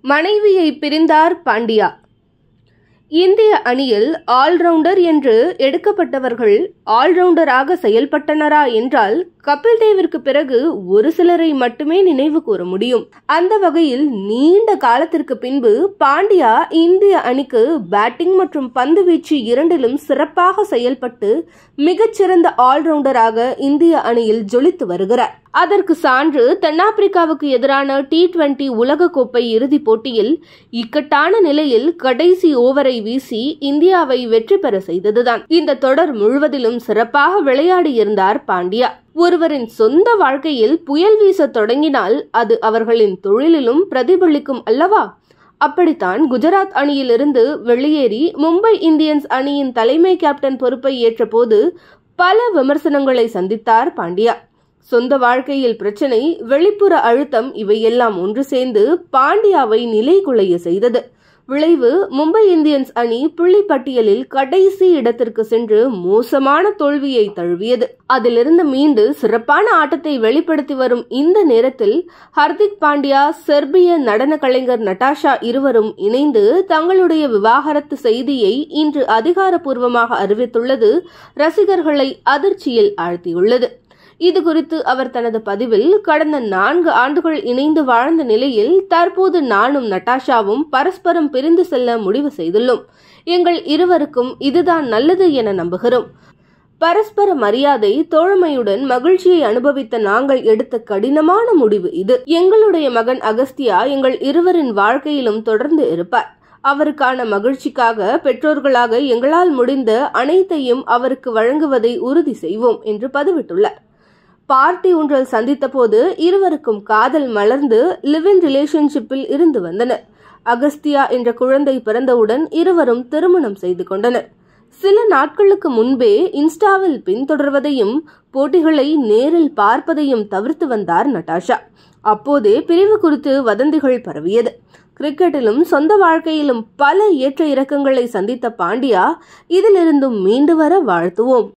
மனைவியை பிரிந்தார் பாண்டியா. இந்திய அணியில் ஆல்ரவுண்டர் என்று எடுக்கப்பட்டவர்கள் ஆல்ரவுண்டராக செயல்பட்டனரா என்றால் கபில் தேவிற்கு பிறகு ஒரு சிலரை மட்டுமே நினைவு கூற முடியும். அந்த வகையில் நீண்ட காலத்திற்கு பின்பு பாண்டியா இந்திய அணிக்கு பேட்டிங் மற்றும் பந்து வீச்சு இரண்டிலும் சிறப்பாக செயல்பட்டு மிகச்சிறந்த ஆல்ரவுண்டராக இந்திய அணியில் ஜொலித்து வருகிறார். அதற்கு சான்று தென்னாப்பிரிக்காவுக்கு எதிரான T20 உலகக்கோப்பை இறுதிப் போட்டியில் இக்கட்டான நிலையில் கடைசி ஓவரை வீசி இந்தியாவை வெற்றி பெற செய்ததுதான். இந்த தொடர் முழுவதிலும் சிறப்பாக விளையாடியிருந்தார் பாண்டியா. ஒருவரின் சொந்த வாழ்க்கையில் புயல் வீச தொடங்கினால் அது அவர்களின் தொழிலிலும் பிரதிபலிக்கும் அல்லவா? அப்படித்தான் குஜராத் அணியிலிருந்து வெளியேறி மும்பை இந்தியன்ஸ் அணியின் தலைமை கேப்டன் பொறுப்பை ஏற்ற போது பல விமர்சனங்களை சந்தித்தார் பாண்டியா. சொந்த வாழ்க்கையில் பிரச்சனை, வெளிப்புற அழுத்தம் இவையெல்லாம் ஒன்று சேர்ந்து பாண்டியாவை நிலைகுலைய செய்தது. விளைவு மும்பை இந்தியன்ஸ் அணி புள்ளிப்பட்டியலில் கடைசி இடத்திற்கு சென்று மோசமான தோல்வியை தழுவியது. அதிலிருந்து மீண்டு சிறப்பான ஆட்டத்தை வெளிப்படுத்தி வரும் இந்த நேரத்தில் ஹர்திக் பாண்டியா, செர்பிய நடன கலைஞர் நட்டாஷா இருவரும் இணைந்து தங்களுடைய விவாகரத்து செய்தியை இன்று அதிகாரப்பூர்வமாக அறிவித்துள்ளது ரசிகர்களை அதிர்ச்சியில் ஆழ்த்தியுள்ளது. இது குறித்து அவர் தனது பதிவில், கடந்த 4 ஆண்டுகள் இணைந்து வாழ்ந்த நிலையில் தற்போது நானும் நட்டாஷாவும் பரஸ்பரம் பிரிந்து செல்ல முடிவு செய்துள்ளோம். எங்கள் இருவருக்கும் இதுதான் நல்லது என நம்புகிறோம். பரஸ்பர மரியாதை, தோழமையுடன் மகிழ்ச்சியை அனுபவித்த நாங்கள் எடுத்த கடினமான முடிவு இது. எங்களுடைய மகன் அகஸ்தியா எங்கள் இருவரின் வாழ்க்கையிலும் தொடர்ந்து இருப்பார். அவருக்கான மகிழ்ச்சிக்காக பெற்றோர்களாக எங்களால் முடிந்த அனைத்தையும் அவருக்கு வழங்குவதை உறுதி செய்வோம் என்று பதிவிட்டுள்ளார். பார்ட்டி ஒன்றில் சந்தித்த போது இருவருக்கும் காதல் மலர்ந்து லிவ் இன் ரிலேஷன்ஷிப்பில் இருந்து வந்தனர். அகஸ்தியா என்ற குழந்தை பிறந்தவுடன் இருவரும் திருமணம் செய்து கொண்டனர். சில நாட்களுக்கு முன்பே இன்ஸ்டாவில் பின்தொடர்வதையும் போட்டிகளை நேரில் பார்ப்பதையும் தவிர்த்து வந்தார் நட்டாஷா. அப்போதே பிரிவு குறித்து வதந்திகள் பரவியது. கிரிக்கெட்டிலும் சொந்த வாழ்க்கையிலும் பல ஏற்ற இறக்கங்களை சந்தித்த பாண்டியா இதிலிருந்தும் மீண்டு வர வாழ்த்துவோம்.